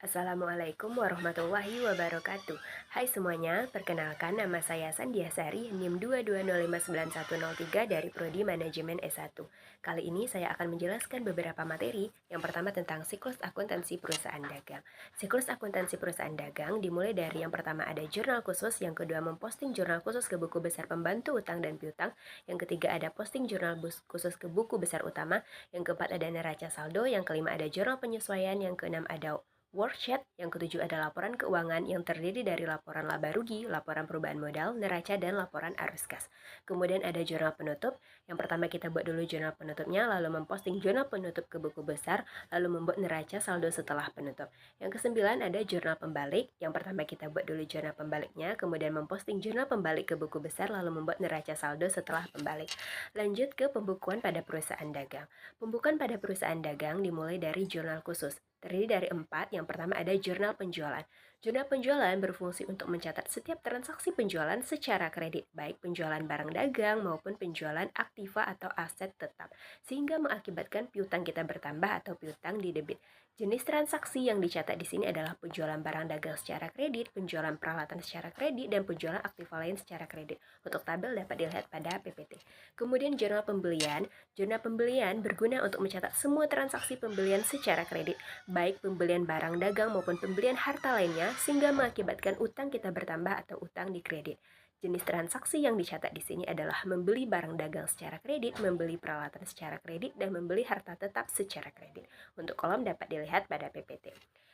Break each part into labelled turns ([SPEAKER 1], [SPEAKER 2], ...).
[SPEAKER 1] Assalamualaikum warahmatullahi wabarakatuh. Hai semuanya, perkenalkan nama saya Sandia Sari, NIM 220591103 dari Prodi Manajemen S1. Kali ini saya akan menjelaskan beberapa materi. Yang pertama tentang siklus akuntansi perusahaan dagang. Siklus akuntansi perusahaan dagang dimulai dari yang pertama ada jurnal khusus, yang kedua memposting jurnal khusus ke buku besar pembantu utang dan piutang, yang ketiga ada posting jurnal khusus ke buku besar utama, yang keempat ada neraca saldo, yang kelima ada jurnal penyesuaian, yang keenam ada worksheet, yang ketujuh ada laporan keuangan yang terdiri dari laporan laba rugi, laporan perubahan modal, neraca, dan laporan arus kas. Kemudian ada jurnal penutup. Yang pertama kita buat dulu jurnal penutupnya, lalu memposting jurnal penutup ke buku besar, lalu membuat neraca saldo setelah penutup. Yang kesembilan ada jurnal pembalik. Yang pertama kita buat dulu jurnal pembaliknya, kemudian memposting jurnal pembalik ke buku besar, lalu membuat neraca saldo setelah pembalik. Lanjut ke pembukuan pada perusahaan dagang. Pembukuan pada perusahaan dagang dimulai dari jurnal khusus. Terdiri dari empat. Yang pertama ada jurnal penjualan. Jurnal penjualan berfungsi untuk mencatat setiap transaksi penjualan secara kredit, baik penjualan barang dagang maupun penjualan aktiva atau aset tetap, sehingga mengakibatkan piutang kita bertambah atau piutang didebit. Jenis transaksi yang dicatat di sini adalah penjualan barang dagang secara kredit, penjualan peralatan secara kredit, dan penjualan aktiva lain secara kredit. Untuk tabel dapat dilihat pada PPT. Kemudian jurnal pembelian. Jurnal pembelian berguna untuk mencatat semua transaksi pembelian secara kredit, baik pembelian barang dagang maupun pembelian harta lainnya, sehingga mengakibatkan utang kita bertambah atau utang di kredit. Jenis transaksi yang dicatat di sini adalah membeli barang dagang secara kredit, membeli peralatan secara kredit, dan membeli harta tetap secara kredit. Untuk kolom dapat dilihat pada PPT.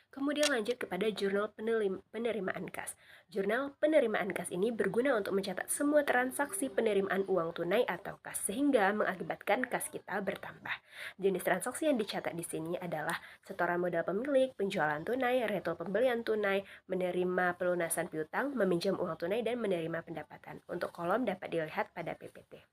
[SPEAKER 1] Kemudian lanjut kepada jurnal penerimaan kas. Jurnal penerimaan kas ini berguna untuk mencatat semua transaksi penerimaan uang tunai atau kas, sehingga mengakibatkan kas kita bertambah. Jenis transaksi yang dicatat di sini adalah setoran modal pemilik, penjualan tunai, retro pembelian tunai, menerima pelunasan piutang, meminjam uang tunai, dan menerima pendapatan. Untuk kolom dapat dilihat pada PPT.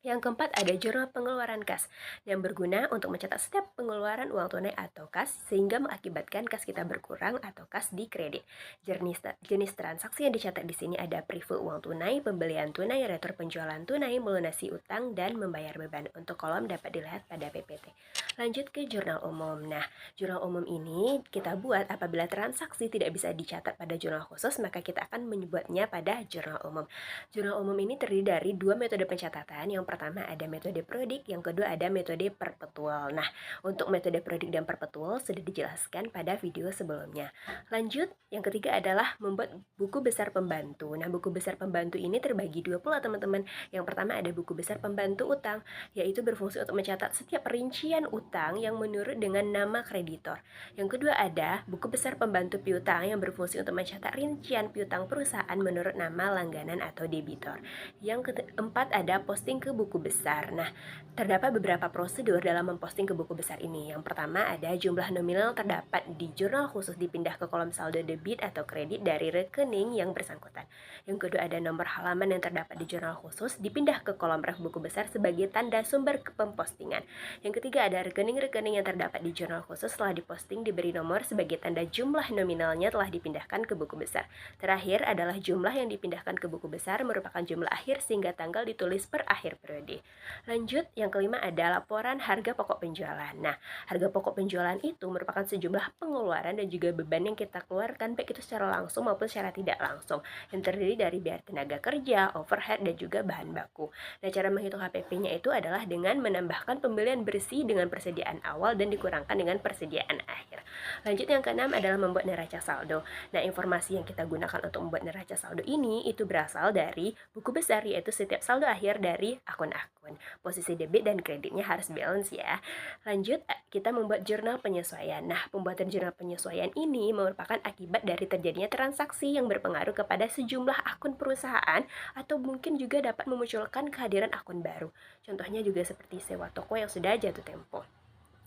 [SPEAKER 1] Yang keempat ada jurnal pengeluaran kas yang berguna untuk mencatat setiap pengeluaran uang tunai atau kas, sehingga mengakibatkan kas kita berkurang atau kas di kredit. Jenis transaksi yang dicatat di sini ada preview uang tunai, pembelian tunai, retur penjualan tunai, melunasi utang, dan membayar beban. Untuk kolom dapat dilihat pada PPT. Lanjut ke jurnal umum. Nah, jurnal umum ini kita buat apabila transaksi tidak bisa dicatat pada jurnal khusus, maka kita akan menyebutnya pada jurnal umum. Jurnal umum ini terdiri dari dua metode pencatatan. Yang pertama ada metode prodik, yang kedua ada metode perpetual. Nah, untuk metode prodik dan perpetual sudah dijelaskan pada video sebelumnya. Lanjut, yang ketiga adalah membuat buku besar pembantu. Nah, buku besar pembantu ini terbagi dua pula teman-teman. Yang pertama ada buku besar pembantu utang, yaitu berfungsi untuk mencatat setiap rincian utang yang menurut dengan nama kreditor. Yang kedua ada buku besar pembantu piutang yang berfungsi untuk mencatat rincian piutang perusahaan menurut nama langganan atau debitor. Yang keempat ada posting ke buku besar. Nah, terdapat beberapa prosedur dalam memposting ke buku besar ini. Yang pertama ada jumlah nominal terdapat di jurnal khusus dipindah ke kolom saldo debit atau kredit dari rekening yang bersangkutan. Yang kedua ada nomor halaman yang terdapat di jurnal khusus dipindah ke kolom ref buku besar sebagai tanda sumber pempostingan. Yang ketiga ada rekening-rekening yang terdapat di jurnal khusus setelah diposting diberi nomor sebagai tanda jumlah nominalnya telah dipindahkan ke buku besar. Terakhir adalah jumlah yang dipindahkan ke buku besar merupakan jumlah akhir sehingga tanggal ditulis per akhir periode. Lanjut, yang kelima ada laporan harga pokok penjualan. Nah, harga pokok penjualan itu merupakan sejumlah pengeluaran dan juga beban yang kita keluarkan baik itu secara langsung maupun secara tidak langsung, yang terdiri dari biaya tenaga kerja, overhead, dan juga bahan baku. Nah, cara menghitung HPP-nya itu adalah dengan menambahkan pembelian bersih dengan persediaan awal dan dikurangkan dengan persediaan akhir. Lanjut, yang keenam adalah membuat neraca saldo. Nah, informasi yang kita gunakan untuk membuat neraca saldo ini itu berasal dari buku besar, yaitu setiap saldo akhir dari akun-akun. Posisi debit dan kreditnya harus balance ya. Lanjut, kita membuat jurnal penyesuaian. Nah, pembuatan jurnal penyesuaian ini merupakan akibat dari terjadinya transaksi yang berpengaruh kepada sejumlah akun perusahaan atau mungkin juga dapat memunculkan kehadiran akun baru. Contohnya juga seperti sewa toko yang sudah jatuh tempo.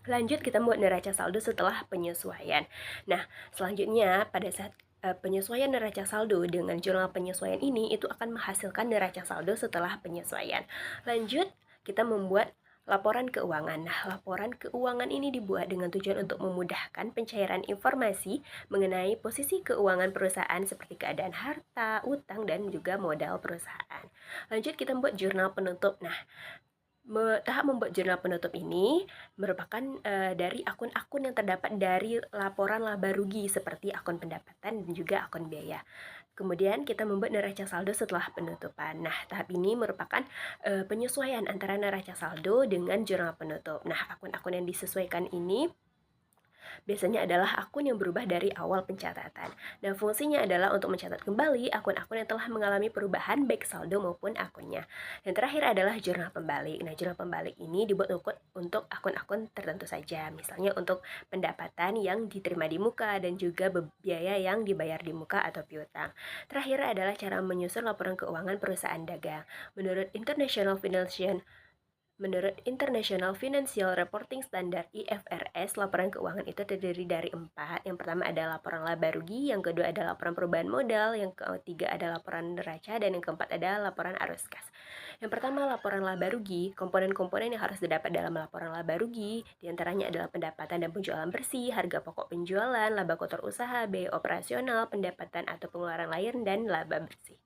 [SPEAKER 1] Lanjut, kita membuat neraca saldo setelah penyesuaian. Nah, selanjutnya pada saat penyesuaian neraca saldo dengan jurnal penyesuaian ini itu akan menghasilkan neraca saldo setelah penyesuaian. Lanjut, kita membuat laporan keuangan. Nah, laporan keuangan ini dibuat dengan tujuan untuk memudahkan pencairan informasi mengenai posisi keuangan perusahaan seperti keadaan harta, utang, dan juga modal perusahaan. Lanjut, kita membuat jurnal penutup. Nah, Tahap membuat jurnal penutup ini merupakan, dari akun-akun yang terdapat dari laporan laba rugi seperti akun pendapatan dan juga akun biaya. Kemudian kita membuat neraca saldo setelah penutupan. Nah, tahap ini merupakan, penyesuaian antara neraca saldo dengan jurnal penutup. Nah, akun-akun yang disesuaikan ini biasanya adalah akun yang berubah dari awal pencatatan. Dan fungsinya adalah untuk mencatat kembali akun-akun yang telah mengalami perubahan baik saldo maupun akunnya. Dan terakhir adalah jurnal pembalik. Nah, jurnal pembalik ini dibuat untuk akun-akun tertentu saja. Misalnya untuk pendapatan yang diterima di muka dan juga biaya yang dibayar di muka atau piutang. Terakhir adalah cara menyusun laporan keuangan perusahaan dagang. Menurut International Financial Reporting Standard (IFRS), laporan keuangan itu terdiri dari 4. Yang pertama ada laporan laba rugi, yang kedua ada laporan perubahan modal, yang ketiga ada laporan neraca, dan yang keempat ada laporan arus kas. Yang pertama laporan laba rugi, komponen-komponen yang harus didapat dalam laporan laba rugi diantaranya adalah pendapatan dan penjualan bersih, harga pokok penjualan, laba kotor usaha, biaya operasional, pendapatan atau pengeluaran lain, dan laba bersih.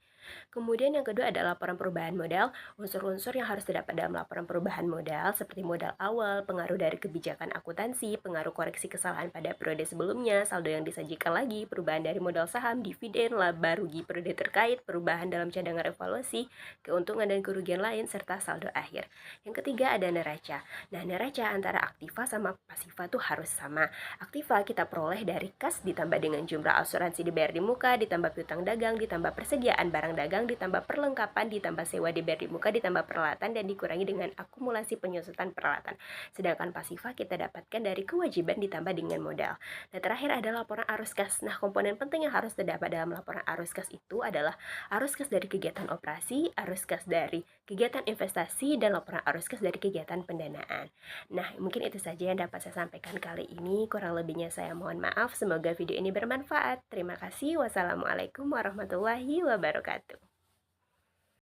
[SPEAKER 1] Kemudian yang kedua adalah laporan perubahan modal. Unsur-unsur yang harus didapat dalam laporan perubahan modal seperti modal awal, pengaruh dari kebijakan akuntansi, pengaruh koreksi kesalahan pada periode sebelumnya, saldo yang disajikan lagi, perubahan dari modal saham, dividen, laba rugi periode terkait, perubahan dalam cadangan evaluasi, keuntungan dan kerugian lain, serta saldo akhir. Yang ketiga ada neraca. Nah, neraca antara aktiva sama pasiva tuh harus sama. Aktiva kita peroleh dari kas ditambah dengan jumlah asuransi dibayar di muka, ditambah piutang dagang, ditambah persediaan barang dagang, ditambah perlengkapan, ditambah sewa dibayar di muka, ditambah peralatan, dan dikurangi dengan akumulasi penyusutan peralatan. Sedangkan pasiva kita dapatkan dari kewajiban ditambah dengan modal. Nah, terakhir ada laporan arus kas. Nah, komponen penting yang harus terdapat dalam laporan arus kas itu adalah arus kas dari kegiatan operasi, arus kas dari kegiatan investasi, dan laporan arus kas dari kegiatan pendanaan. Nah, mungkin itu saja yang dapat saya sampaikan kali ini. Kurang lebihnya saya mohon maaf. Semoga video ini bermanfaat. Terima kasih. Wassalamualaikum warahmatullahi wabarakatuh.